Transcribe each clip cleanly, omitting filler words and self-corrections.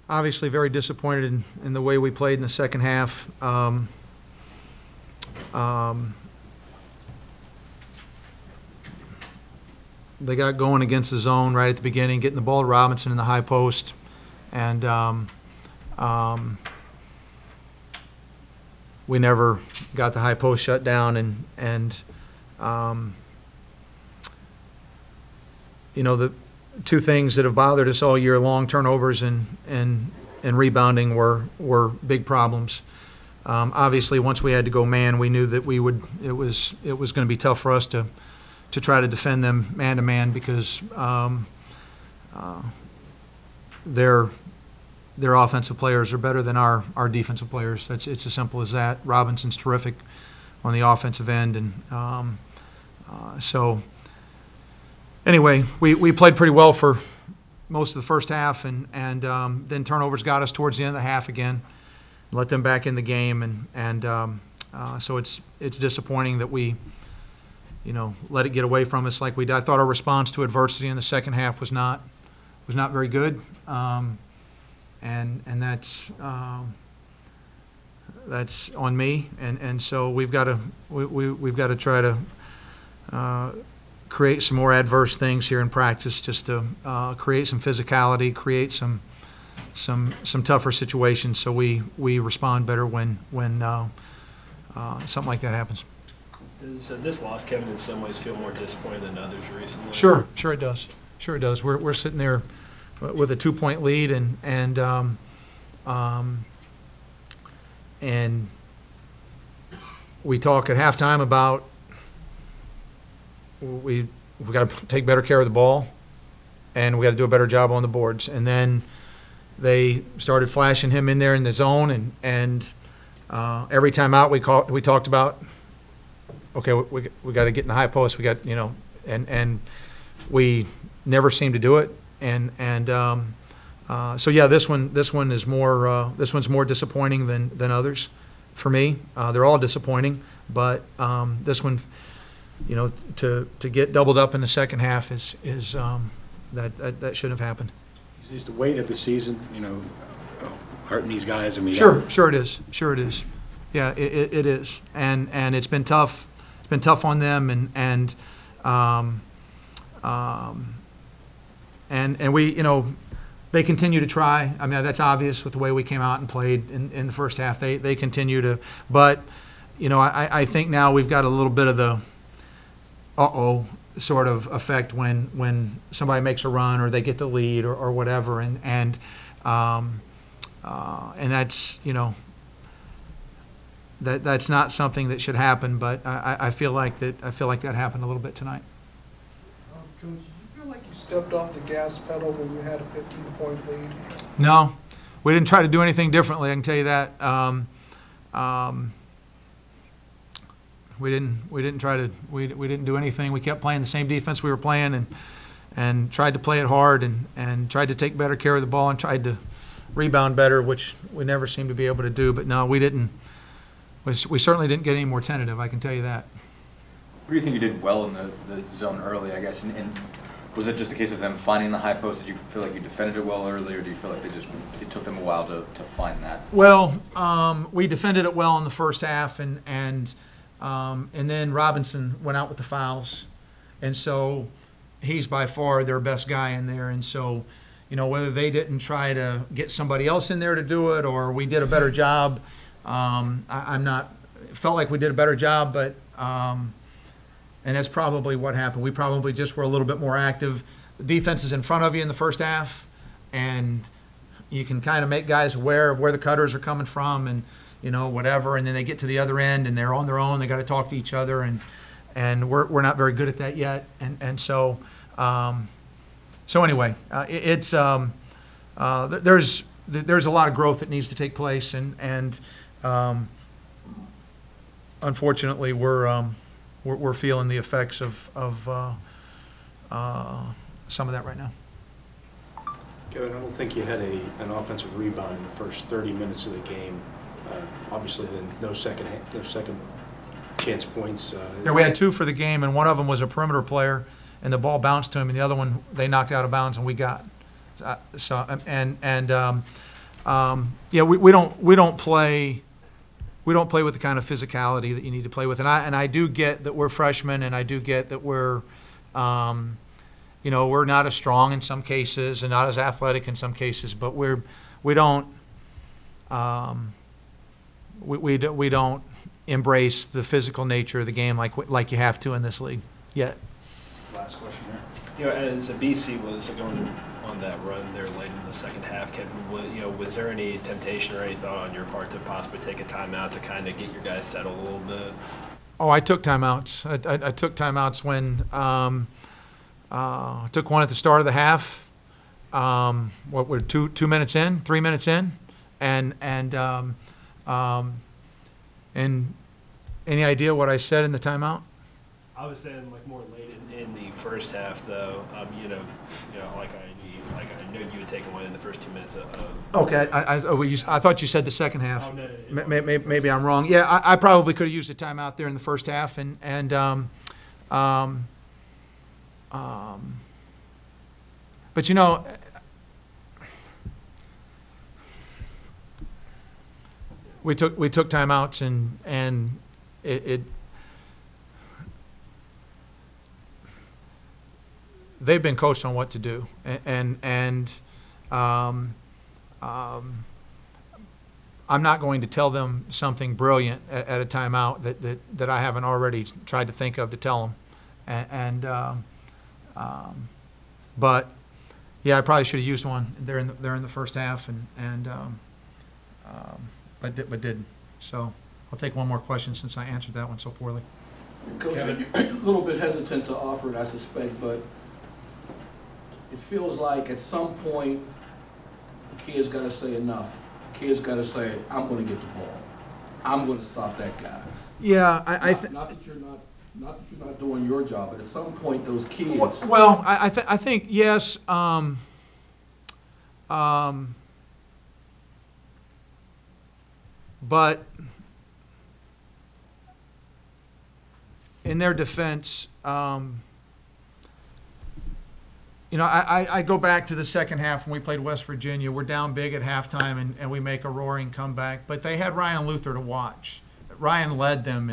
obviously very disappointed in the way we played in the second half. They got going against the zone right at the beginning, getting the ball to Robinson in the high post, and we never got the high post shut down. And the two things that have bothered us all year long, turnovers and rebounding, were big problems. Obviously, once we had to go man, we knew that it was going to be tough for us to try to defend them man to man, because their offensive players are better than our defensive players. It's as simple as that. Robinson's terrific on the offensive end, and so anyway, we played pretty well for most of the first half, and then turnovers got us towards the end of the half again, let them back in the game, and so it's disappointing that we let it get away from us like we did. I thought our response to adversity in the second half was not very good, and that's on me, and so we've got to try to create some more adverse things here in practice, just to create some physicality, create some tougher situations, so we respond better when something like that happens. Does this loss, Kevin, in some ways feel more disappointing than others recently? Sure it does. Sure it does. We're sitting there with a 2-point lead, and we talk at halftime about we've got to take better care of the ball, and we got to do a better job on the boards. And then they started flashing him in there in the zone, and every time out we talked about, okay, we got to get in the high post. We got, and we never seem to do it. And so yeah, this one is more this one's more disappointing than others for me. They're all disappointing, but this one, to get doubled up in the second half is that shouldn't have happened. Is the weight of the season, hurting these guys? I mean, sure it is. Sure it is. Yeah, it is, and it's been tough. It's been tough on them, and we, they continue to try. I mean, that's obvious with the way we came out and played in the first half. They continue to, but I think now we've got a little bit of the sort of effect when somebody makes a run or they get the lead or whatever, and that's that's not something that should happen, but I feel like that happened a little bit tonight. Coach, did you feel like you stepped off the gas pedal when you had a 15-point lead? No, we didn't try to do anything differently, I can tell you that. We didn't do anything. We kept playing the same defense we were playing, and tried to play it hard, and tried to take better care of the ball, and tried to rebound better, which we never seemed to be able to do. But no, we didn't. We certainly didn't get any more tentative, I can tell you that. What do you think you did well in the zone early, I guess? And was it just a case of them finding the high post? Did you feel like you defended it well early, or do you feel like it took them a while to find that? Well, we defended it well in the first half, and then Robinson went out with the fouls, and so he's by far their best guy in there. And so, whether they didn't try to get somebody else in there to do it, or we did a better job, felt like we did a better job, but and that's probably what happened. We probably just were a little bit more active. The defense is in front of you in the first half, and you can kind of make guys aware of where the cutters are coming from, and whatever, and then they get to the other end and they're on their own. They got to talk to each other, and we're not very good at that yet. And so anyway, it's there's a lot of growth that needs to take place, and unfortunately we're feeling the effects of some of that right now. Kevin, I don't think you had an offensive rebound in the first 30 minutes of the game. Obviously, then no second chance points. Yeah, we had 2 for the game, and one of them was a perimeter player, and the ball bounced to him, and the other one they knocked out of bounds, and we got. yeah, we don't play with the kind of physicality that you need to play with. And I do get that we're freshmen, and I do get that we're we're not as strong in some cases and not as athletic in some cases, but we don't embrace the physical nature of the game like you have to in this league yet. Last question here. As a BC was going on that run there late in the second half, Kevin, was there any temptation or any thought on your part to possibly take a timeout to kind of get your guys settled a little bit? Oh, I took timeouts. I took timeouts when I took one at the start of the half. What were 2 minutes in, 3 minutes in, and any idea what I said in the timeout? I was saying like more late in the first half, though. Like I know you had taken one in the first 2 minutes of. Okay, I thought you said the second half. Oh, no. Maybe I'm wrong. Yeah, I probably could have used a timeout there in the first half, but we took timeouts and it they've been coached on what to do, and I'm not going to tell them something brilliant at a timeout that I haven't already tried to think of to tell them, but yeah, I probably should have used one there in the first half, but didn't. So I'll take one more question since I answered that one so poorly. Coach, you're a little bit hesitant to offer it, I suspect, but it feels like at some point the kid's got to say enough. The kid's got to say, I'm going to get the ball. I'm going to stop that guy. Yeah, not that you're not doing your job, but at some point those kids. Well, I think yes. But in their defense, I go back to the second half when we played West Virginia. We're down big at halftime, and we make a roaring comeback. But they had Ryan Luther to watch. Ryan led them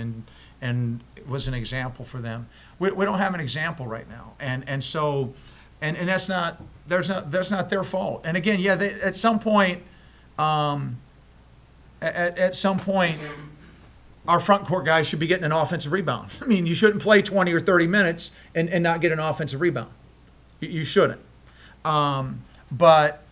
and was an example for them. We don't have an example right now, and so that's not their fault. And again, yeah, at some point, at some point, our front court guys should be getting an offensive rebound. I mean, you shouldn't play 20 or 30 minutes and not get an offensive rebound. You shouldn't. But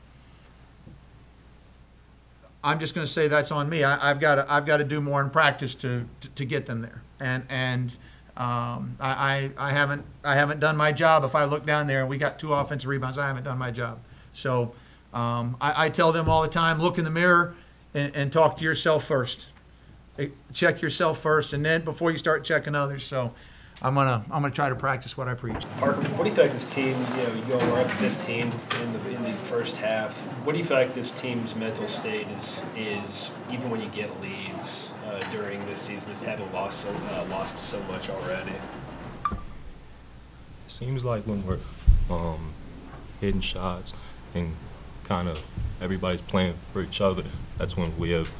I'm just going to say that's on me. I've got to do more in practice to get them there. And I haven't done my job. If I look down there and we got 2 offensive rebounds, I haven't done my job. So I tell them all the time, look in the mirror and talk to yourself first. Check yourself first, and then before you start checking others. So I'm gonna try to practice what I preach. Parker, what do you feel like this team? You all were up 15 in the first half. What do you feel like this team's mental state is even when you get leads during this season, just having lost so much already? It seems like when we're hitting shots and kind of everybody's playing for each other, that's when we have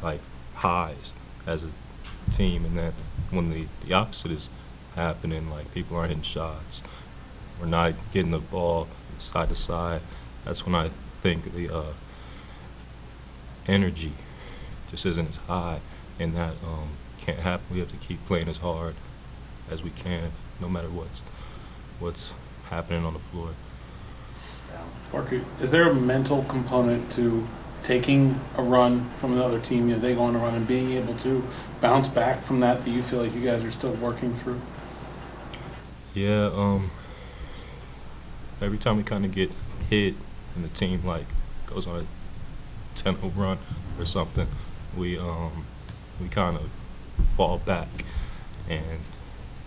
like highs as a team, and then when the opposite is happening, like people aren't hitting shots, we're not getting the ball side to side, that's when I think the energy just isn't as high, and that can't happen. We have to keep playing as hard as we can, no matter what's happening on the floor. Parker, is there a mental component to taking a run from another team, they go on a run, and being able to bounce back from that you feel like you guys are still working through? Yeah, every time we kind of get hit and the team like goes on a 10-0 run or something, we kind of fall back, and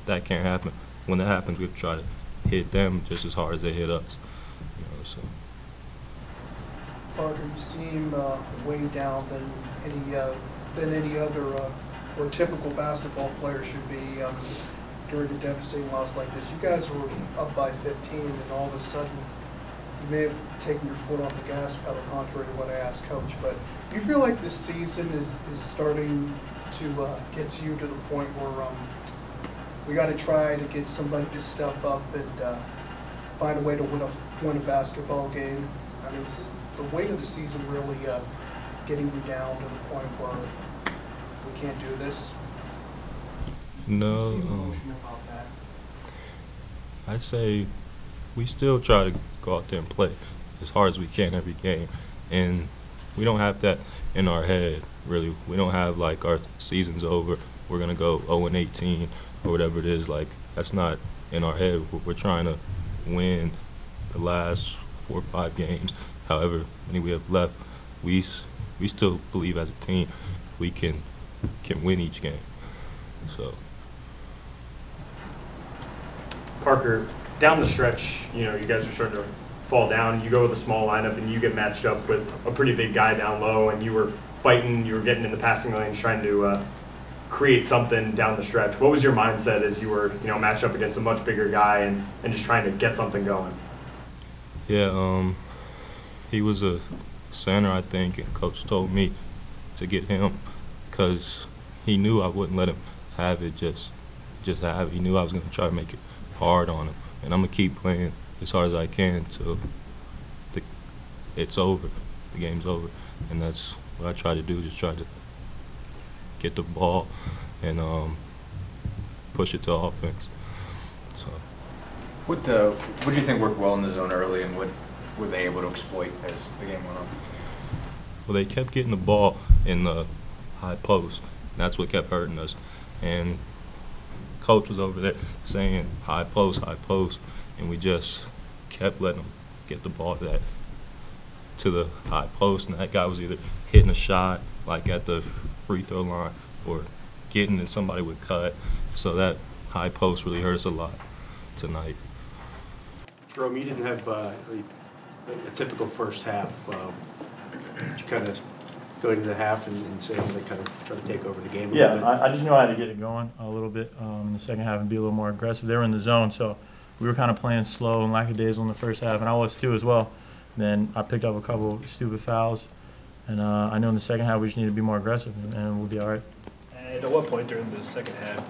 that can't happen. When that happens, we have to try to hit them just as hard as they hit us. So. Parker, you seem way down than any other or typical basketball player should be during a devastating loss like this. You guys were up by 15, and all of a sudden you may have taken your foot off the gas pedal, contrary to what I asked Coach, but do you feel like this season is starting to get you to the point where we got to try to get somebody to step up and find a way to win a basketball game? I mean, is the weight of the season really getting you down to the point where we can't do this? No. You seem emotional about that. I say we still try to go out there and play as hard as we can every game, and we don't have that in our head, really. We don't have like our season's over, we're gonna go 0-18 or whatever it is. Like, that's not in our head. We're trying to win the last 4 or 5 games, however many we have left. We still believe as a team we can win each game. So. Parker, down the stretch, you guys are starting to fall down. You go with a small lineup and you get matched up with a pretty big guy down low, and you were fighting, you were getting in the passing lanes, trying to create something down the stretch. What was your mindset as you were, matched up against a much bigger guy and just trying to get something going? Yeah, he was a center, I think, and Coach told me to get him because he knew I wouldn't let him have it, just have it. He knew I was going to try to make it hard on him, and I'm going to keep playing as hard as I can till it's over, the game's over, and that's what I try to do, just try to get the ball and push it to offense. So. What do you think worked well in the zone early, and what were they able to exploit as the game went on? Well, they kept getting the ball in the high post, and that's what kept hurting us. And Coach was over there saying high post, and we just kept letting them get the ball to the high post, and that guy was either hitting a shot like at the free throw line or getting and somebody would cut. So that high post really hurt us a lot tonight. Jerome, you didn't have a typical first half. Did you kind of go into the half and say they kind of try to take over the game a little bit? I just knew I had to get it going a little bit in the second half and be a little more aggressive. They were in the zone, so we were kind of playing slow and lackadaisical in the first half, and I was too as well. Then I picked up a couple stupid fouls, and I knew in the second half we just needed to be more aggressive, and we'll be all right. And at what point during the second half,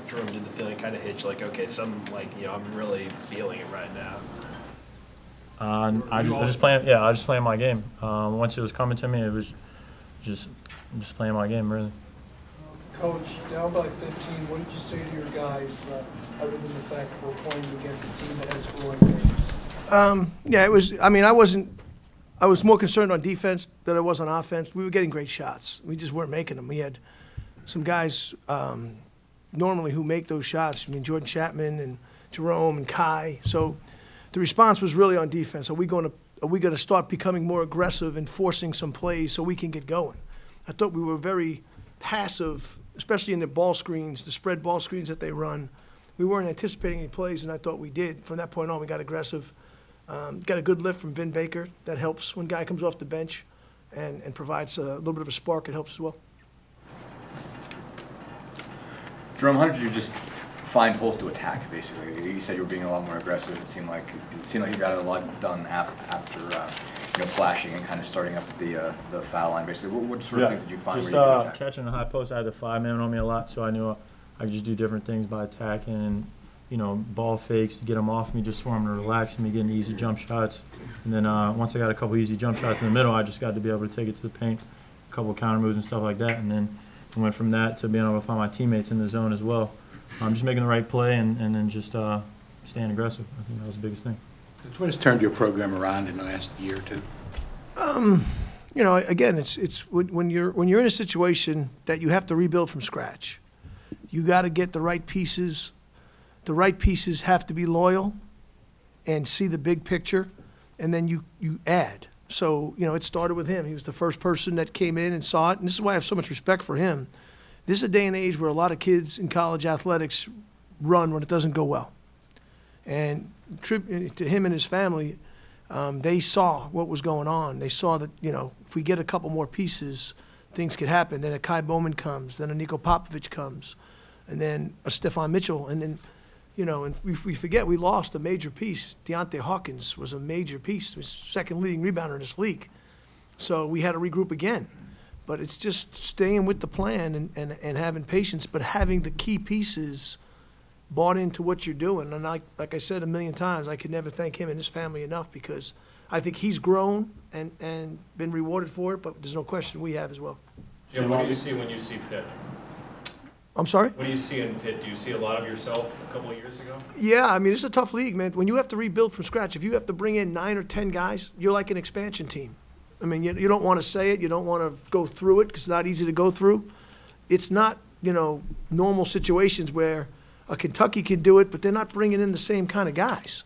Jerome, did the feeling kind of hit you, like, okay, I'm really feeling it right now? I was just playing my game. Once it was coming to me, it was just playing my game, really. Coach, down by 15, what did you say to your guys, other than the fact that we're playing against a team that has growing pains? Yeah, it was. I mean, I was more concerned on defense than I was on offense. We were getting great shots. We just weren't making them. We had some guys normally who make those shots. I mean, Jordan Chapman and Jerome and Kai. So the response was really on defense. Are we going to start becoming more aggressive and forcing some plays so we can get going? I thought we were very passive, especially in the ball screens, the spread ball screens that they run. We weren't anticipating any plays, and I thought we did. From that point on, we got aggressive. Got a good lift from Vin Baker. That helps when a guy comes off the bench and provides a little bit of a spark. It helps as well. Jerome, how did you just find holes to attack, basically? You said you were being a lot more aggressive. It seemed like you got a lot done after flashing and kind of starting up the foul line, basically. What sort of things did you find just, where you could attack? Catching the high post, I had the 5-man on me a lot, so I knew I could just do different things by attacking and, ball fakes to get them off me, just for them to relax me, getting easy jump shots. And then once I got a couple easy jump shots in the middle, I just got to be able to take it to the paint, a couple counter moves and stuff like that. And then I went from that to being able to find my teammates in the zone as well. Just making the right play and then just staying aggressive. I think that was the biggest thing. What has turned your program around in the last year or two? Again, it's when you're in a situation that you have to rebuild from scratch. You got to get the right pieces. The right pieces have to be loyal and see the big picture, and then you add. So, it started with him. He was the first person that came in and saw it, and this is why I have so much respect for him. This is a day and age where a lot of kids in college athletics run when it doesn't go well. And to him and his family, they saw what was going on. They saw that, if we get a couple more pieces, things could happen. Then a Kai Bowman comes, then a Niko Popovich comes, and then a Stephon Mitchell, and then You know, and we forget we lost a major piece. Deontay Hawkins was a major piece. He was second leading rebounder in this league. So we had to regroup again. But it's just staying with the plan and having patience, but having the key pieces bought into what you're doing. And like I said a million times, I could never thank him and his family enough, because I think he's grown and been rewarded for it, but there's no question we have as well. Jim, what do you see when you see Pitt? I'm sorry? What do you see in Pitt? Do you see a lot of yourself a couple of years ago? Yeah, I mean, it's a tough league, man. When you have to rebuild from scratch, if you have to bring in 9 or 10 guys, you're like an expansion team. I mean, you don't want to say it. You don't want to go through it because it's not easy to go through. It's not, normal situations where a Kentucky can do it, but they're not bringing in the same kind of guys.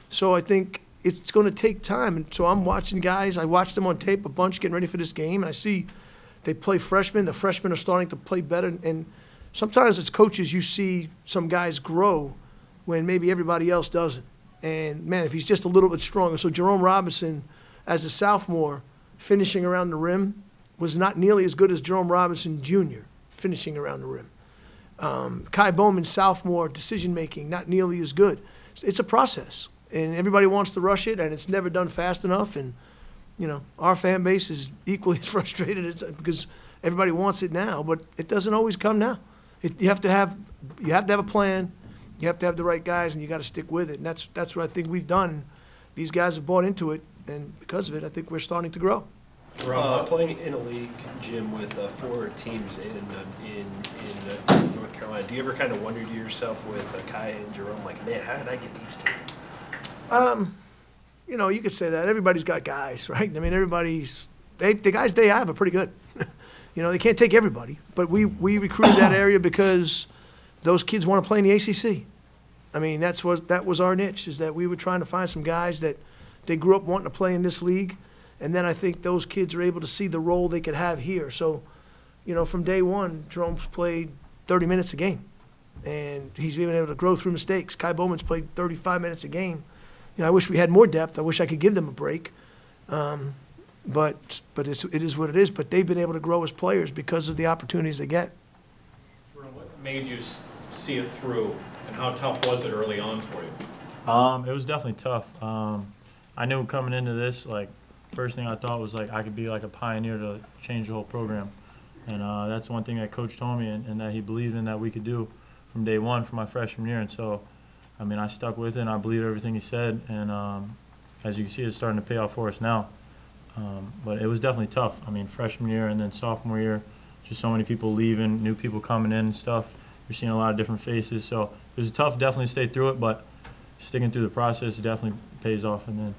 So I think it's going to take time. And so I'm watching guys. I watched them on tape a bunch getting ready for this game, and I see they play freshmen. The freshmen are starting to play better. And sometimes as coaches, you see some guys grow when maybe everybody else doesn't. And, man, if he's just a little bit stronger. So Jerome Robinson, as a sophomore, finishing around the rim, was not nearly as good as Jerome Robinson Jr. finishing around the rim. Kai Bowman, sophomore, decision-making, not nearly as good. It's a process, and everybody wants to rush it, and it's never done fast enough. And, our fan base is equally as frustrated because everybody wants it now, but it doesn't always come now. You have to have a plan. You have to have the right guys, and you got to stick with it. And that's what I think we've done. These guys have bought into it, and because of it, I think we're starting to grow. Playing in a league, Jim, with 4 teams in North Carolina, do you ever kind of wonder to yourself with Kai and Jerome, like, man, how did I get these two? You could say that. Everybody's got guys, right? I mean, the guys they have are pretty good. They can't take everybody, but we recruited that area because those kids want to play in the ACC. I mean, that was our niche, is that we were trying to find some guys that they grew up wanting to play in this league. And then I think those kids are able to see the role they could have here. So, from day one, Jerome's played 30 minutes a game. And he's been able to grow through mistakes. Kai Bowman's played 35 minutes a game. I wish we had more depth. I wish I could give them a break. But it is what it is. But they've been able to grow as players because of the opportunities they get. What made you see it through, and how tough was it early on for you? It was definitely tough. I knew coming into this, first thing I thought was I could be like a pioneer to change the whole program. And that's one thing that Coach told me and that he believed in that we could do from day one for my freshman year. And so, I mean, I stuck with it and I believe everything he said. And as you can see, it's starting to pay off for us now. But it was definitely tough. I mean, freshman year and then sophomore year, just so many people leaving, new people coming in and stuff. You're seeing a lot of different faces. So it was tough, definitely to stay through it, but sticking through the process definitely pays off in the end.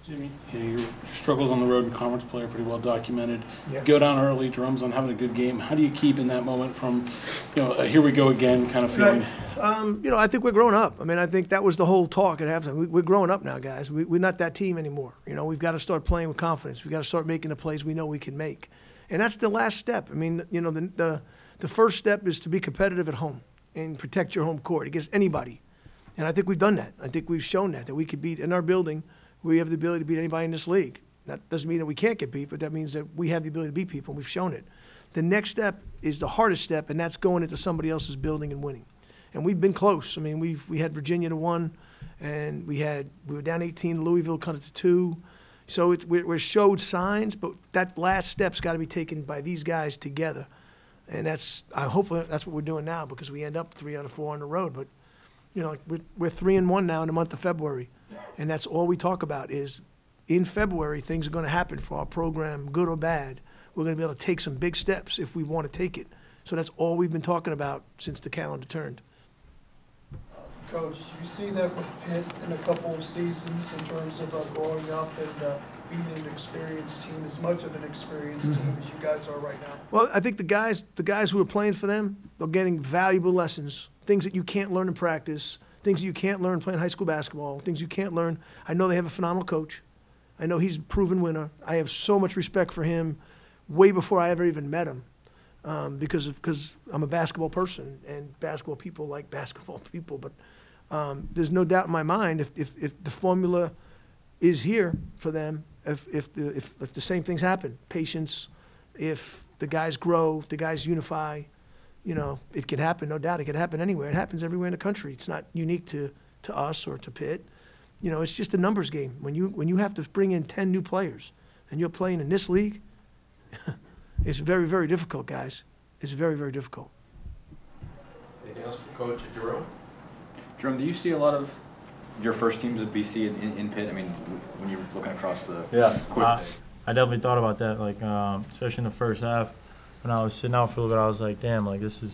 Jimmy, your struggles on the road in conference play are pretty well documented. Yeah. You go down early, Jerome's on having a good game. How do you keep in that moment from, here we go again kind of feeling? I think we're growing up. I mean, I think that was the whole talk at halftime. We're growing up now, guys. We're not that team anymore. We've got to start playing with confidence. We've got to start making the plays we know we can make. And that's the last step. I mean, the first step is to be competitive at home and protect your home court against anybody. And I think we've done that. I think we've shown that we could beat in our building. We have the ability to beat anybody in this league. That doesn't mean that we can't get beat, but that means that we have the ability to beat people, and we've shown it. The next step is the hardest step, and that's going into somebody else's building and winning. And we've been close. I mean, we had Virginia to 1, and we were down 18. Louisville cut it to 2. So we showed signs, but that last step's got to be taken by these guys together. And hopefully that's what we're doing now, because we end up 3 out of 4 on the road. But we're 3-1 now in the month of February. And that's all we talk about is in February, things are going to happen for our program, good or bad. We're going to be able to take some big steps if we want to take it. So that's all we've been talking about since the calendar turned. Coach, you see that with Pitt in a couple of seasons in terms of growing up and being an experienced team, as much of an experienced team as you guys are right now? Well, I think the guys who are playing for them, they're getting valuable lessons, things that you can't learn in practice, things that you can't learn playing high school basketball, things you can't learn. I know they have a phenomenal coach. I know he's a proven winner. I have so much respect for him way before I ever even met him because I'm a basketball person and basketball people like basketball people. But there's no doubt in my mind if the formula is here for them, if the same things happen, patience, if the guys grow, if the guys unify, you know, it can happen, no doubt. It can happen anywhere. It happens everywhere in the country. It's not unique to us or to Pitt. You know, it's just a numbers game. When you have to bring in 10 new players and you're playing in this league, it's very, very difficult, guys. It's very, very difficult. Anything else for Coach Jerome? Jerome, do you see a lot of your first teams at BC in Pitt? I mean, when you're looking across the court today? I definitely thought about that, like, especially in the first half. When I was sitting out for a little bit, I was like, damn, like, this is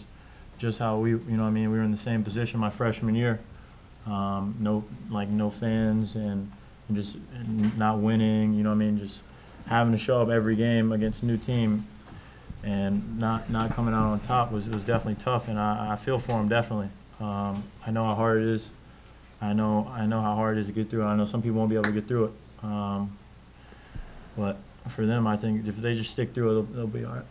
just how we, you know what I mean, we were in the same position my freshman year. No fans and just not winning, you know what I mean, just having to show up every game against a new team and not coming out on top was definitely tough, and I feel for him, definitely. I know how hard it is. I know how hard it is to get through it. I know some people won't be able to get through it. But for them, I think if they just stick through it, they'll be all right.